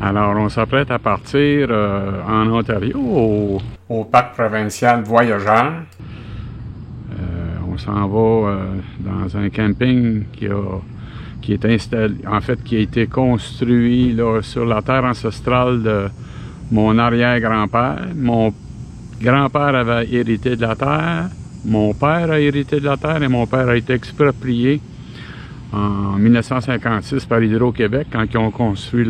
Alors, on s'apprête à partir en Ontario, au parc provincial Voyageurs. On s'en va dans un camping qui est installé, en fait, qui a été construit là, sur la terre ancestrale de mon arrière-grand-père. Mon grand-père avait hérité de la terre, mon père a hérité de la terre et mon père a été exproprié en 1956 par Hydro-Québec quand ils ont construit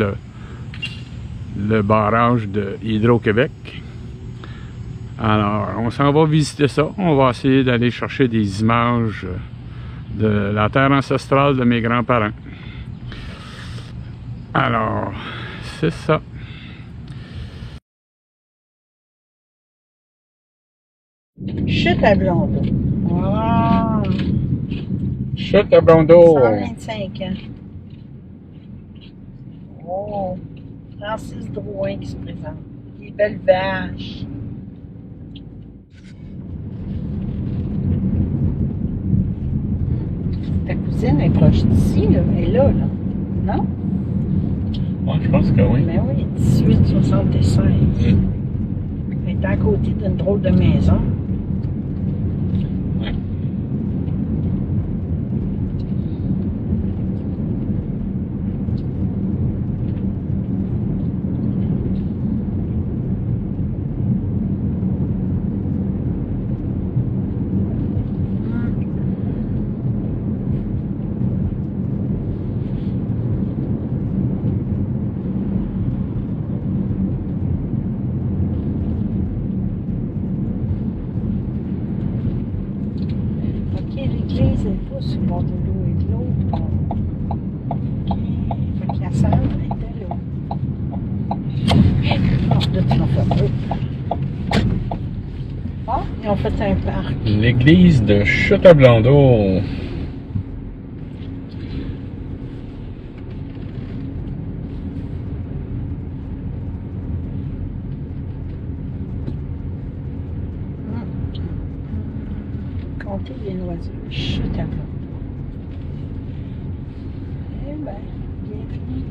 le barrage de Hydro-Québec. Alors, on s'en va visiter ça. On va essayer d'aller chercher des images de la terre ancestrale de mes grands-parents. Alors, c'est ça. Chute à Blondeau. Wow! Chute à Blondeau. 125 ans. Oh! Francis Drouin qui se présente. Les belles vaches. Ta cousine est proche d'ici, là. Elle est là, là. Non? Ouais, je pense que oui. Ben oui, 1876. Elle est à côté d'une drôle de maison. Ouais. L'église n'est pas sur le bord de l'eau et de l'autre. Fait que la salle était là. Oh, là, ils ont fait beau. Ah, ils ont fait un parc. L'église de Chute à Blondeau. Compter les oiseaux. Chute à Blondeau. Eh bien, bienvenue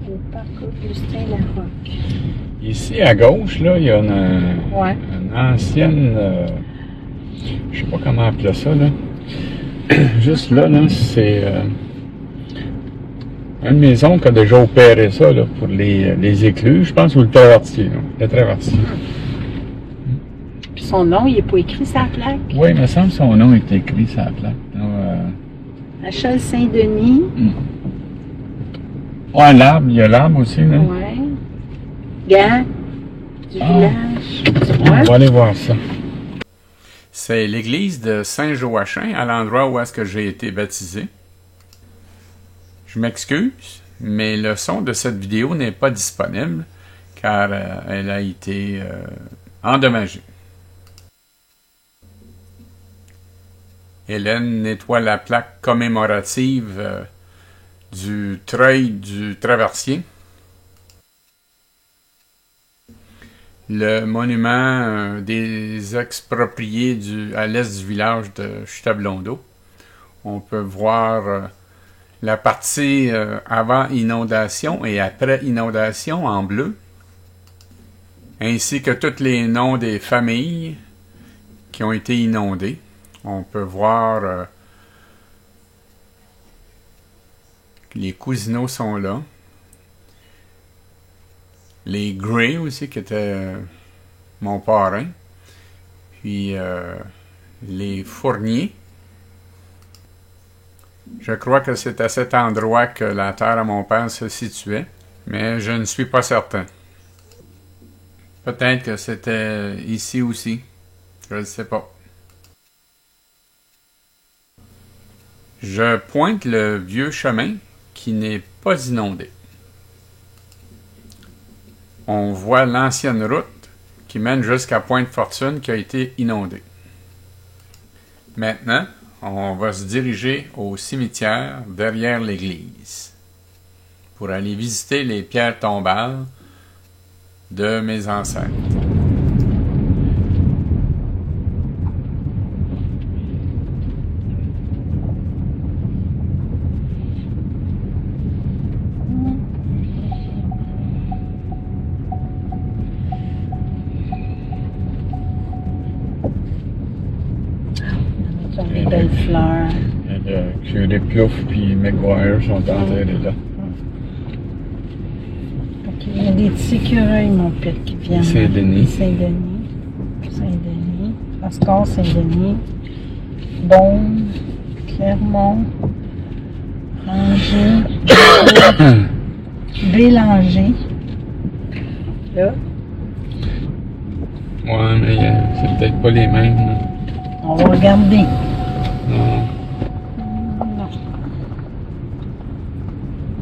au parc Augustin-Larocque. Ici, à gauche, là, il y a une ancienne... je sais pas comment appeler ça, là. Juste là, c'est... une maison qui a déjà opéré ça, là, pour les éclus, je pense, ou le traversier, là. Le traversier. Puis son nom, il n'est pas écrit sur la plaque. Oui, il me semble que son nom est écrit sur la plaque. Achille Saint-Denis. Ouais, l'arbre, il y a l'arbre aussi, là. Ouais. Gant du village. On va aller voir ça. C'est l'église de Saint-Joachim, à l'endroit où est-ce que j'ai été baptisé. Je m'excuse, mais le son de cette vidéo n'est pas disponible, car elle a été endommagée. Hélène nettoie la plaque commémorative du treuil du traversier. Le monument des expropriés à l'est du village de Chute à Blondeau. On peut voir la partie avant inondation et après inondation en bleu, ainsi que tous les noms des familles qui ont été inondées. On peut voir que les Cousineaux sont là. Les Gray aussi, qui étaient mon parrain. Puis les Fournier. Je crois que c'est à cet endroit que la terre à mon père se situait, mais je ne suis pas certain. Peut-être que c'était ici aussi. Je ne sais pas. Je pointe le vieux chemin qui n'est pas inondé. On voit l'ancienne route qui mène jusqu'à Pointe-Fortune qui a été inondée. Maintenant, on va se diriger au cimetière derrière l'église pour aller visiter les pierres tombales de mes ancêtres. belles fleurs. Et le curé Plouffe puis McGuire sont enterrés là. Ok, il y a des petits écureuils, mon père, qui viennent. Saint-Denis. Saint-Denis. Saint-Denis. Oscar Saint-Denis. Beaune. Clermont. Angers. Bélanger. Là. Ouais, mais c'est peut-être pas les mêmes. Là. On va regarder. Non. Non.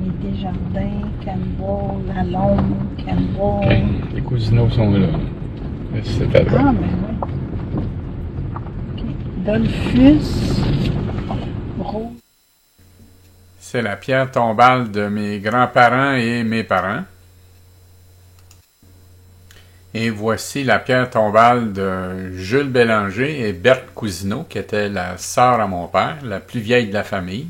Les Desjardins, Campbell, Lalonde, Campbell. OK. Les Cousineaux sont là. C'est à droite. Ah, ben oui. OK. Dolphus. Rose. C'est la pierre tombale de mes grands-parents et mes parents. Et voici la pierre tombale de Jules Bélanger et Berthe Cousineau, qui était la sœur à mon père, la plus vieille de la famille.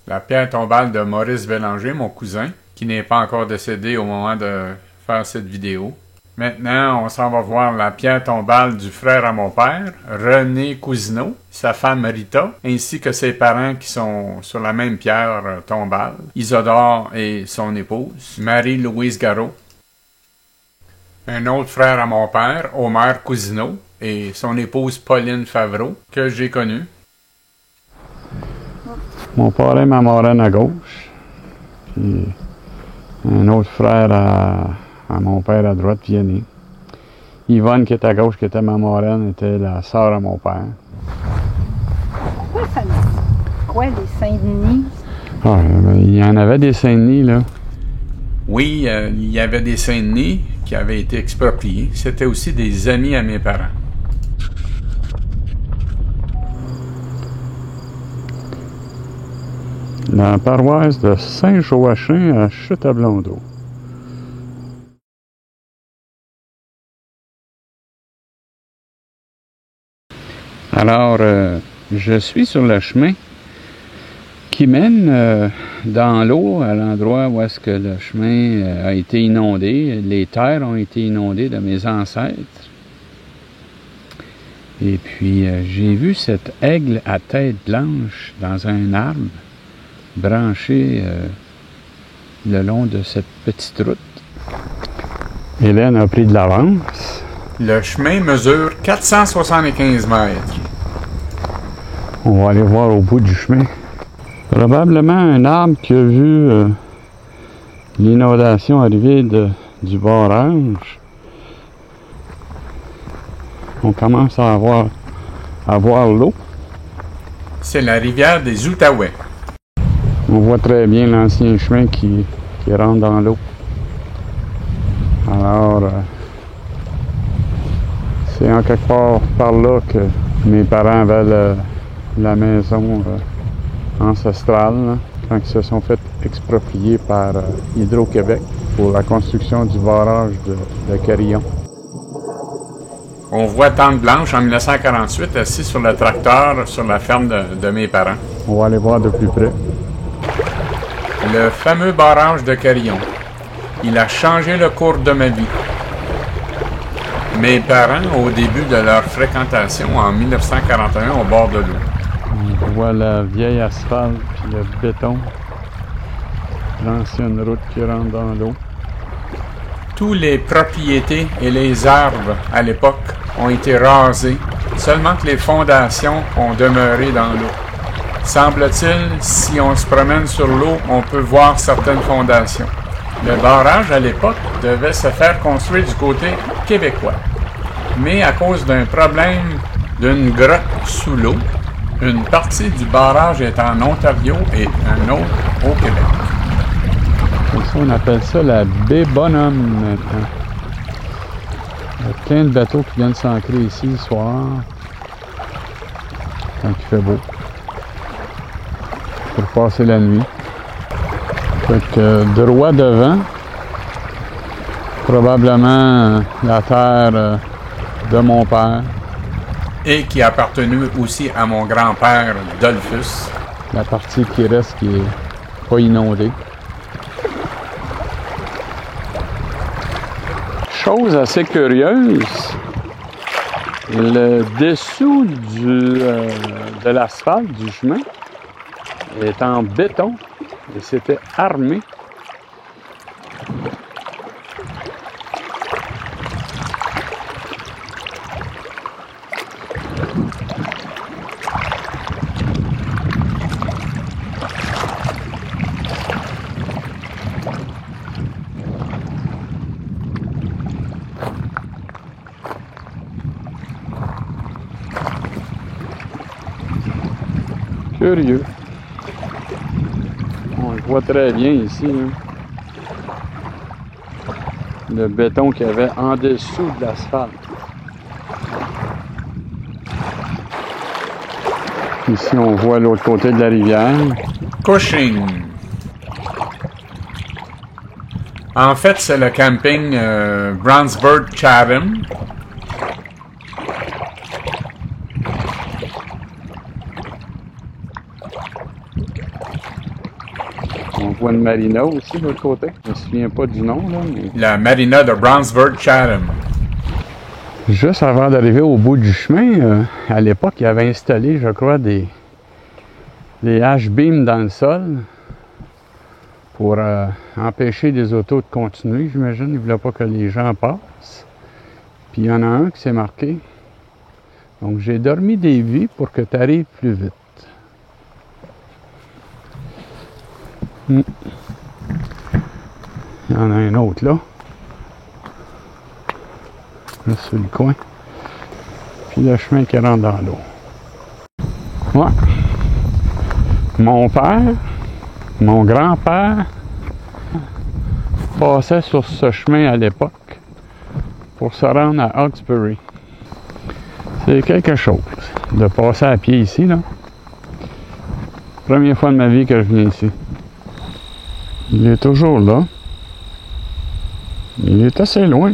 La pierre tombale de Maurice Bélanger, mon cousin, qui n'est pas encore décédé au moment de faire cette vidéo. Maintenant, on s'en va voir la pierre tombale du frère à mon père, René Cousineau, sa femme Rita, ainsi que ses parents qui sont sur la même pierre tombale, Isidore et son épouse, Marie-Louise Garot. Un autre frère à mon père, Omer Cousineau, et son épouse Pauline Favreau, que j'ai connue. Mon père est ma marraine à gauche, puis un autre frère à mon père à droite, Vianney. Yvonne, qui est à gauche, qui était ma marraine, était la sœur à mon père. Pourquoi ça dit quoi, les Saint-Denis? Ah, il y en avait des Saint-Denis, là. Oui, il y avait des Saint-Denis qui avaient été expropriés. C'était aussi des amis à mes parents. La paroisse de Saint-Joachim à Chute-à-Blondeau. Alors, je suis sur le chemin qui mène dans l'eau, à l'endroit où est-ce que le chemin a été inondé. Les terres ont été inondées de mes ancêtres. Et puis, j'ai vu cet aigle à tête blanche dans un arbre, branché le long de cette petite route. Hélène a pris de l'avance. Le chemin mesure 475 mètres. On va aller voir au bout du chemin. Probablement un arbre qui a vu l'inondation arriver du barrage. On commence à voir l'eau. C'est la rivière des Outaouais. On voit très bien l'ancien chemin qui rentre dans l'eau. Alors, c'est en quelque part par là que mes parents avaient la maison ancestrale, là, quand ils se sont fait exproprier par Hydro-Québec pour la construction du barrage de Carillon. On voit Tante Blanche en 1948 assis sur le tracteur sur la ferme de mes parents. On va aller voir de plus près. Le fameux barrage de Carillon. Il a changé le cours de ma vie. Mes parents, au début de leur fréquentation, en 1941, au bord de l'eau. On voit la vieille asphalte puis le béton. L'ancienne route qui rentre dans l'eau. Tous les propriétés et les arbres à l'époque ont été rasés, seulement que les fondations ont demeuré dans l'eau. Semble-t-il, si on se promène sur l'eau, on peut voir certaines fondations. Le barrage, à l'époque, devait se faire construire du côté québécois. Mais à cause d'un problème d'une grotte sous l'eau, une partie du barrage est en Ontario et un autre au Québec. Comme ça, on appelle ça la baie Bonhomme maintenant. Il y a plein de bateaux qui viennent s'ancrer ici le soir, quand il fait beau, pour passer la nuit. Fait que droit devant, probablement la terre de mon père. Et qui a appartenu aussi à mon grand-père Dolphus. La partie qui reste qui est pas inondée. Chose assez curieuse, Le dessous de l'asphalte du chemin est en béton et c'était armé. Curieux. On le voit très bien ici. Hein. Le béton qu'il y avait en dessous de l'asphalte. Ici, on voit l'autre côté de la rivière. Cushing. En fait, c'est le camping Brownsburg-Chatham. On voit une marina aussi de l'autre côté. Je ne me souviens pas du nom, là. Mais... La marina de Brownsburg-Chatham. Juste avant d'arriver au bout du chemin, à l'époque, il avait installé, je crois, des H-beams dans le sol pour empêcher les autos de continuer. J'imagine, il ne voulait pas que les gens passent. Puis il y en a un qui s'est marqué. Donc, j'ai dormi des vies pour que tu arrives plus vite. Il y en a un autre là. Là, sur le coin. Puis le chemin qui rentre dans l'eau. Ouais. Mon père, mon grand-père, passait sur ce chemin à l'époque pour se rendre à Hawkesbury. C'est quelque chose de passer à pied ici, là. Première fois de ma vie que je viens ici. Il est toujours là. Il est assez loin.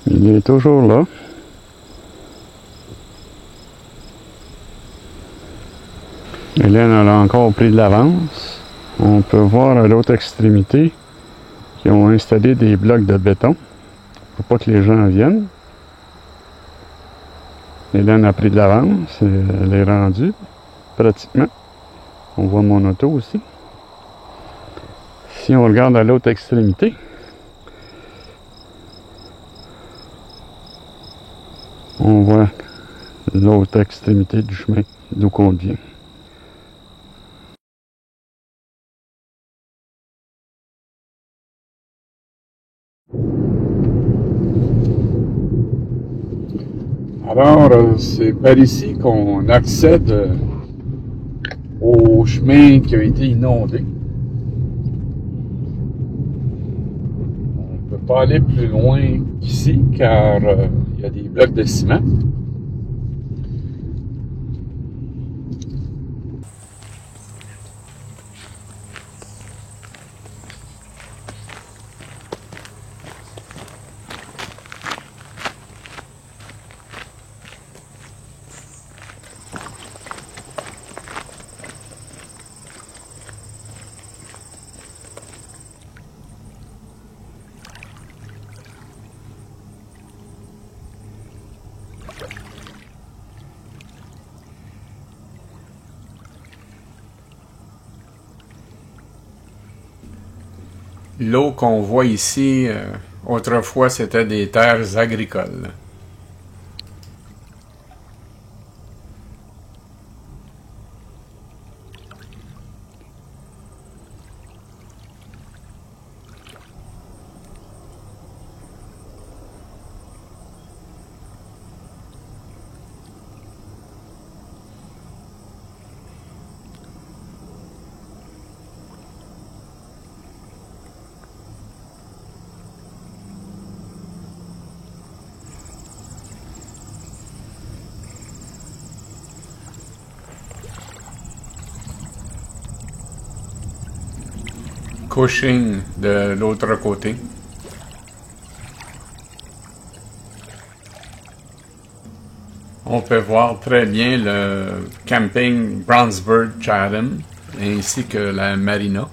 Il est toujours là. Hélène elle a encore pris de l'avance. On peut voir à l'autre extrémité qu'ils ont installé des blocs de béton pour pas que les gens viennent. Hélène a pris de l'avance, elle est rendue pratiquement. On voit mon auto aussi. Si on regarde à l'autre extrémité, on voit l'autre extrémité du chemin d'où on vient. Alors, c'est par ici qu'on accède au chemin qui a été inondé. On ne peut pas aller plus loin qu'ici car il y a des blocs de ciment. L'eau qu'on voit ici, autrefois, c'était des terres agricoles. Cushing de l'autre côté. On peut voir très bien le camping Brownsburg-Chatham ainsi que la marina.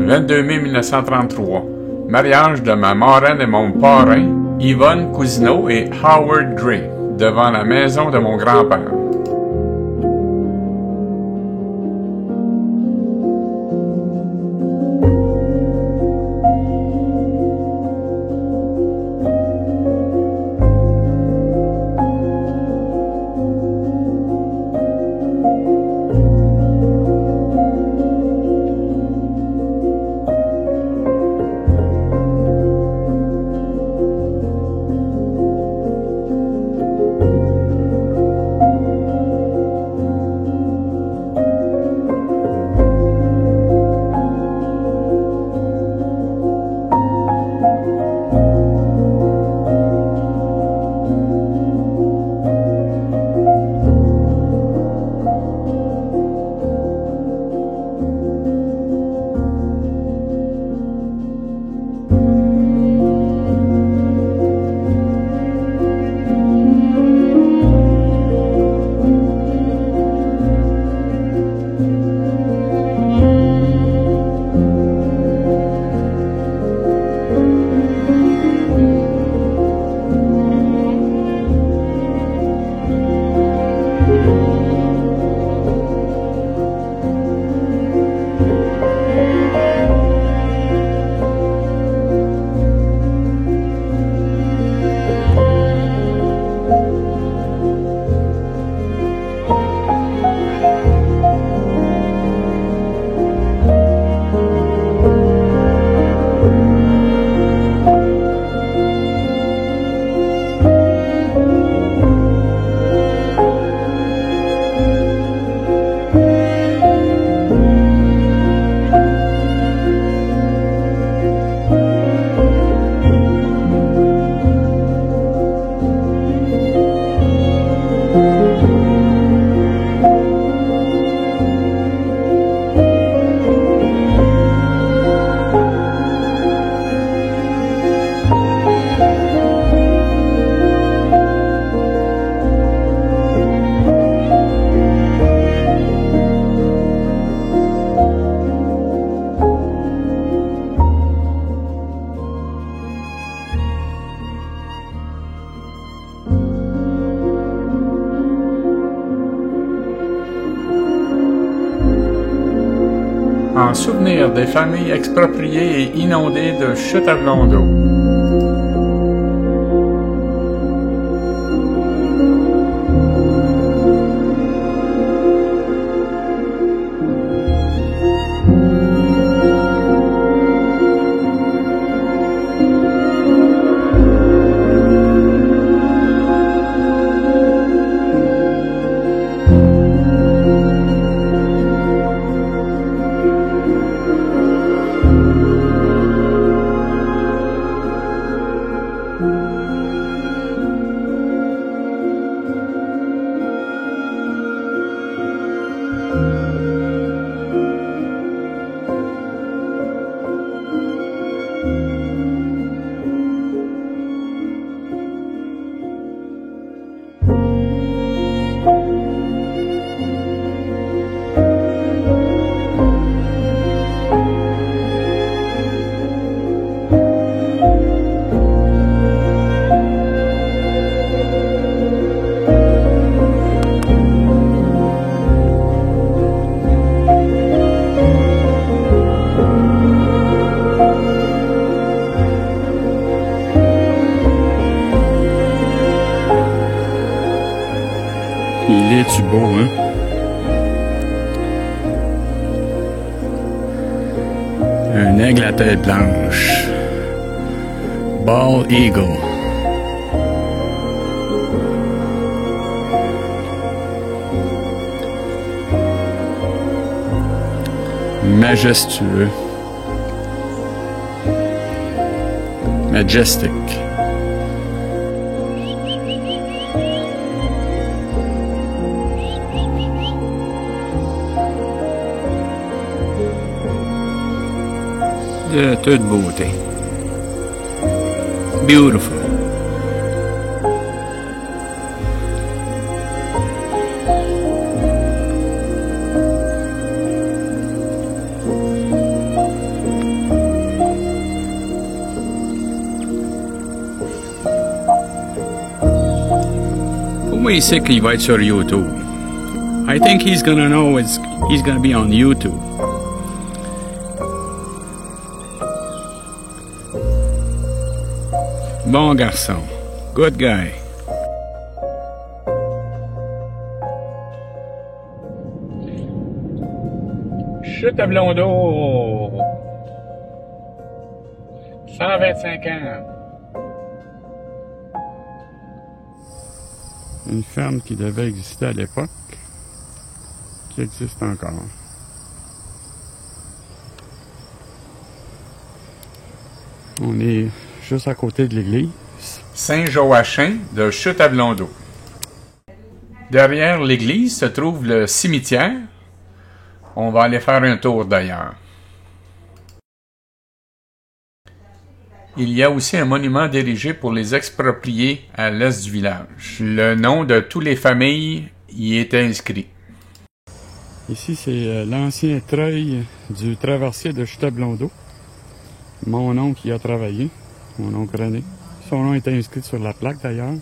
22 mai 1933. Mariage de ma marraine et mon parrain, Yvonne Cousineau et Howard Gray, devant la maison de mon grand-père. En souvenir des familles expropriées et inondées de chutes à blanc d'eau. Il est-tu beau, hein? Un aigle à tête blanche. Bald Eagle. Majestueux. Majestic. De toute beauté. Beautiful. Comment il sait qu'il va être sur YouTube? I think he's gonna know he's gonna be on YouTube. Bon garçon. Good guy. Chute à Blondeau. 125 ans. Une ferme qui devait exister à l'époque, qui existe encore. On est juste à côté de l'église Saint-Joachim de Chute à Blondeau. Derrière l'église se trouve le cimetière. On va aller faire un tour d'ailleurs. Il y a aussi un monument dirigé pour les expropriés à l'est du village. Le nom de toutes les familles y est inscrit. Ici, c'est l'ancien treuil du traversier de Chute à Blondeau. Mon oncle y a travaillé, mon oncle René. Son nom est inscrit sur la plaque d'ailleurs.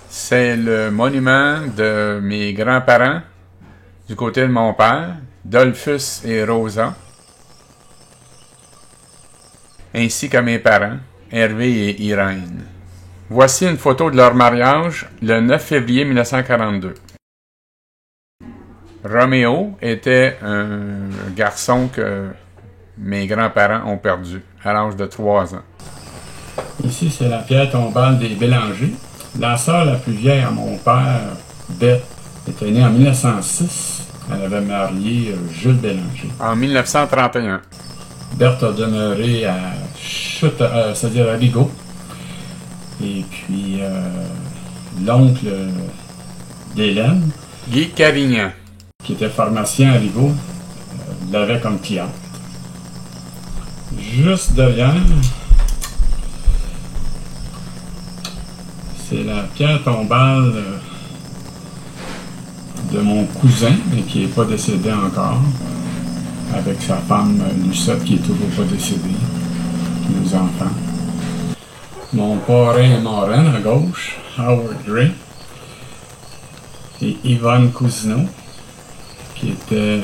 C'est le monument de mes grands-parents, du côté de mon père, Dolphus et Rosa, ainsi qu'à mes parents, Hervé et Irène. Voici une photo de leur mariage le 9 février 1942. Roméo était un garçon que mes grands-parents ont perdu à l'âge de 3 ans. Ici, c'est la pierre tombale des Bélanger. La sœur la plus vieille à mon père, Bette, était née en 1906. Elle avait marié Jules Bélanger. En 1931. Berthe a demeuré à Chute, c'est-à-dire à Rigaud. Et puis, l'oncle d'Hélène, Guy Carignan, qui était pharmacien à Rigaud, l'avait comme cliente. Juste derrière, c'est la pierre tombale de mon cousin, mais qui n'est pas décédé encore, avec sa femme Lucette, qui n'est toujours pas décédée, nos enfants. Mon parrain et marraine à gauche, Howard Gray, et Yvonne Cousineau, qui était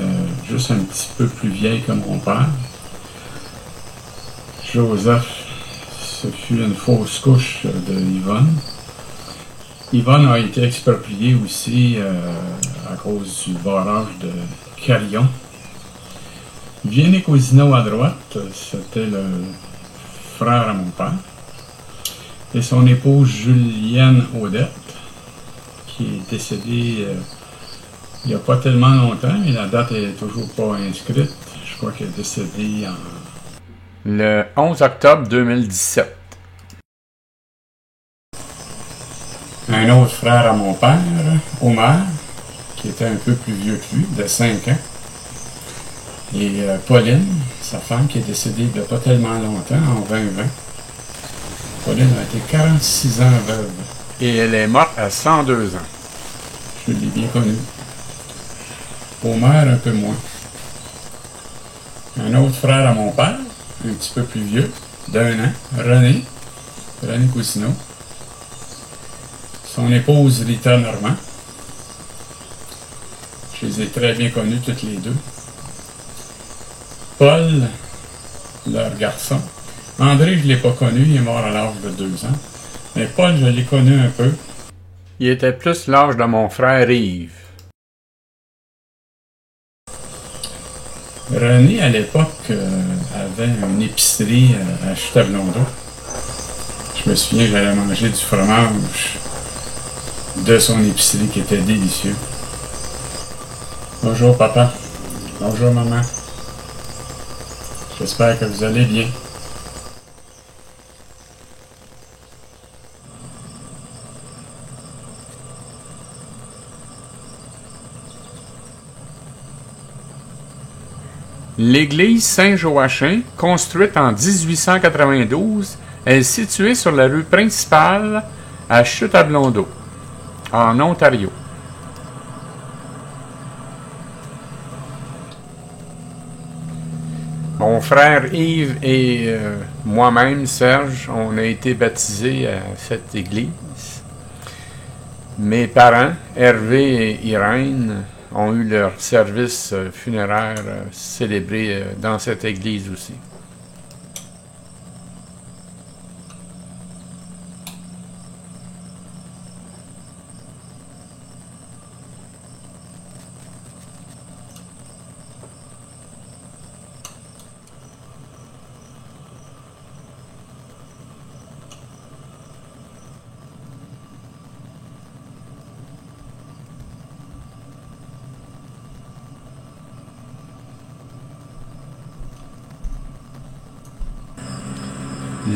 juste un petit peu plus vieille que mon père. Joseph, ce fut une fausse couche de Yvonne. Yvonne a été expropriée aussi à cause du barrage de Carillon. Vianney Cousineau à droite, c'était le frère à mon père. Et son épouse Julienne Audette, qui est décédée il n'y a pas tellement longtemps, mais la date n'est toujours pas inscrite. Je crois qu'elle est décédée le 11 octobre 2017. Un autre frère à mon père, Omar, qui était un peu plus vieux que lui, de 5 ans. Et Pauline, sa femme, qui est décédée il n'y a pas tellement longtemps, en 2020. Pauline a été 46 ans veuve. Et elle est morte à 102 ans. Je l'ai bien connue. Omer, un peu moins. Un autre frère à mon père, un petit peu plus vieux, d'1 an, René Cousineau. Son épouse Rita Normand. Je les ai très bien connues toutes les deux. Paul leur garçon. André, je ne l'ai pas connu, il est mort à l'âge de 2 ans. Mais Paul, je l'ai connu un peu. Il était plus l'âge de mon frère Yves. René, à l'époque, avait une épicerie à Chute-à-Blondeau. Je me souviens que j'allais manger du fromage de son épicerie qui était délicieux. Bonjour papa. Bonjour maman. J'espère que vous allez bien. L'église Saint-Joachim, construite en 1892, est située sur la rue principale à Chute-à-Blondeau, en Ontario. Mon frère Yves et moi-même, Serge, on a été baptisés à cette église. Mes parents, Hervé et Irène, ont eu leur service funéraire célébré dans cette église aussi.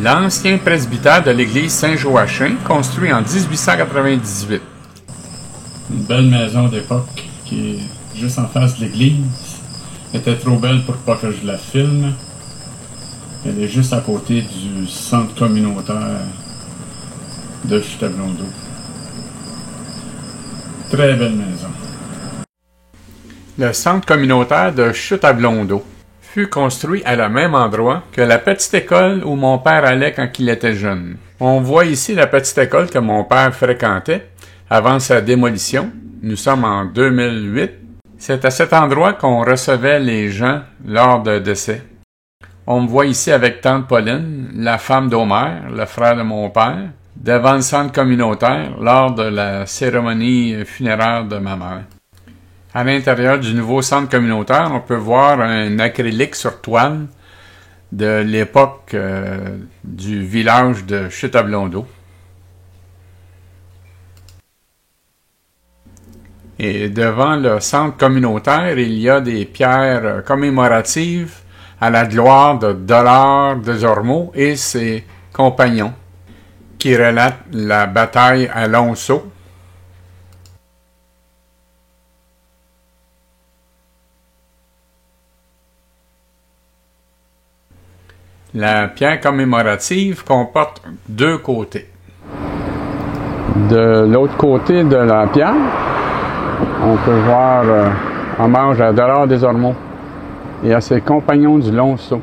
L'ancien presbytère de l'église Saint-Joachim, construit en 1898. Une belle maison d'époque qui est juste en face de l'église. Elle était trop belle pour pas que je la filme. Elle est juste à côté du centre communautaire de Chute-à-Blondeau. Très belle maison. Le centre communautaire de Chute-à-Blondeau fut construit à le même endroit que la petite école où mon père allait quand il était jeune. On voit ici la petite école que mon père fréquentait avant sa démolition. Nous sommes en 2008. C'est à cet endroit qu'on recevait les gens lors de décès. On me voit ici avec tante Pauline, la femme d'Omer, le frère de mon père, devant le centre communautaire lors de la cérémonie funéraire de ma mère. À l'intérieur du nouveau centre communautaire, on peut voir un acrylique sur toile de l'époque du village de Chute-à-Blondeau. Et devant le centre communautaire, il y a des pierres commémoratives à la gloire de Dollard Desormeaux et ses compagnons, qui relatent la bataille à Lonceau. La pierre commémorative comporte 2 côtés. De l'autre côté de la pierre, on peut voir hommage à Dollard Desormeaux et à ses compagnons du Lonceau.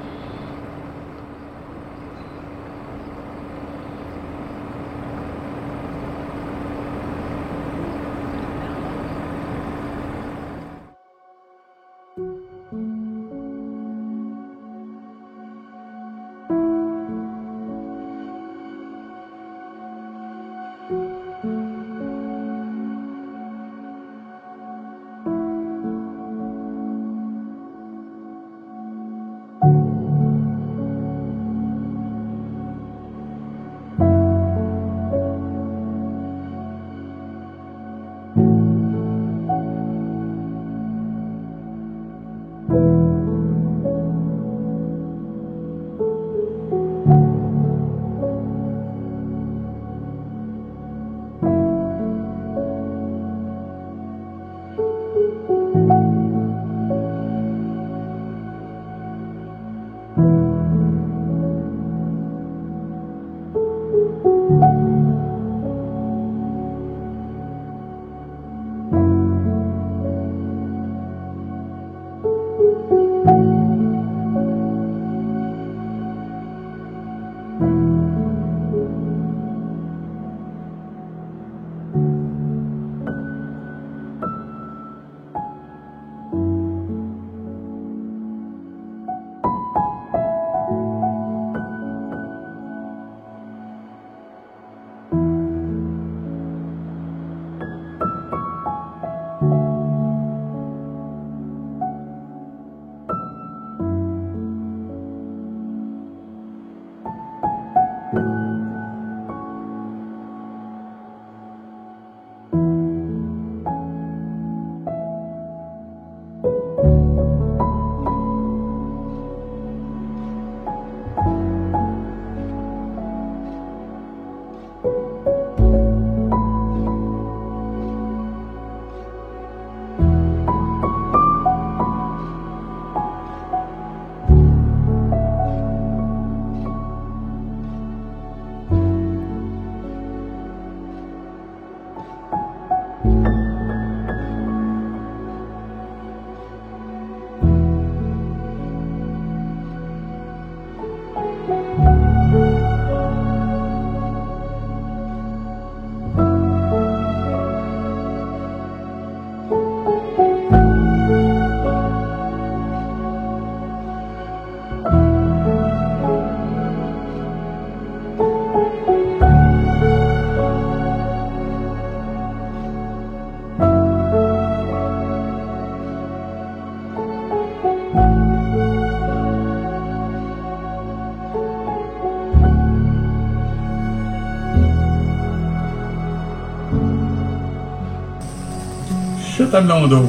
Chute-à-Blondeau.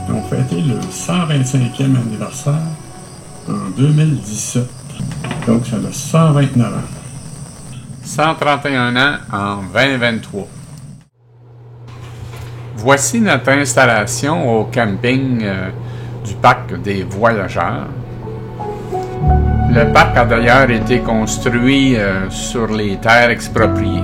Ils ont fêté le 125e anniversaire en 2017. Donc, ça a 129 ans. 131 ans en 2023. Voici notre installation au camping du parc des voyageurs. Le parc a d'ailleurs été construit sur les terres expropriées.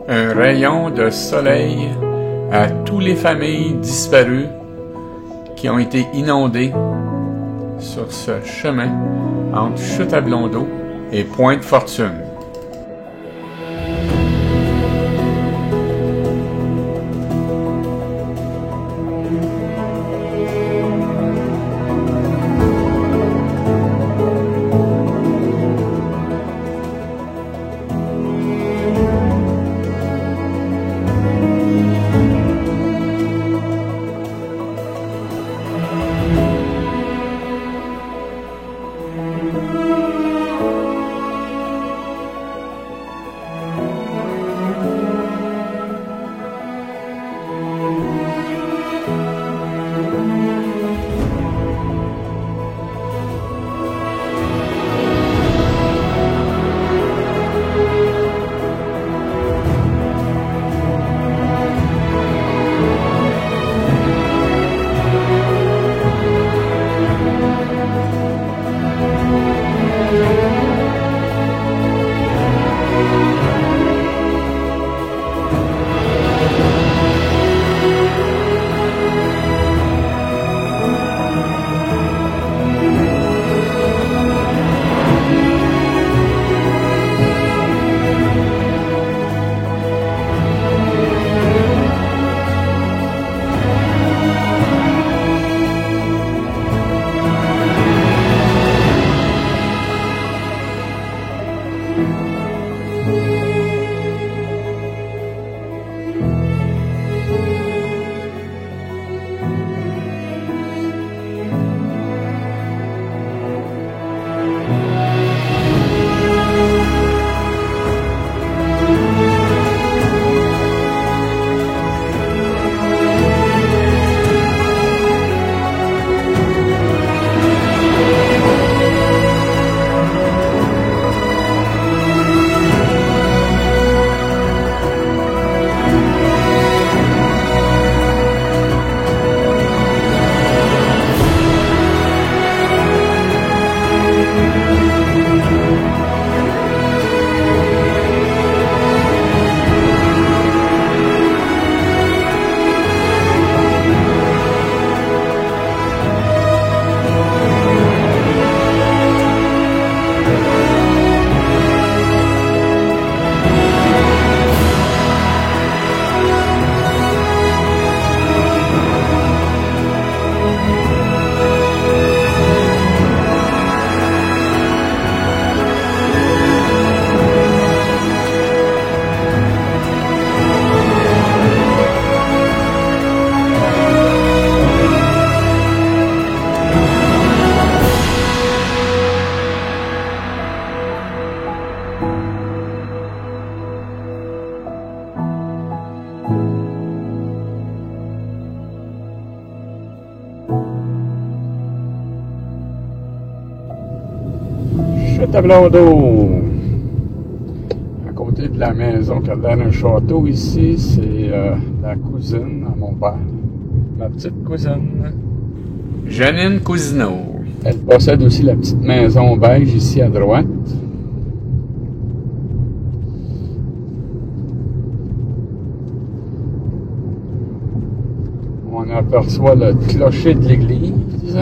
Un rayon de soleil à toutes les familles disparues qui ont été inondées sur ce chemin entre Chute-à-Blondeau et Pointe-Fortune. Chute à Blondeau. À côté de la maison qui a l'air d'un château ici, c'est la cousine à mon père. Ma petite cousine. Janine Cousineau. Elle possède aussi la petite maison beige ici à droite. On aperçoit le clocher de l'église.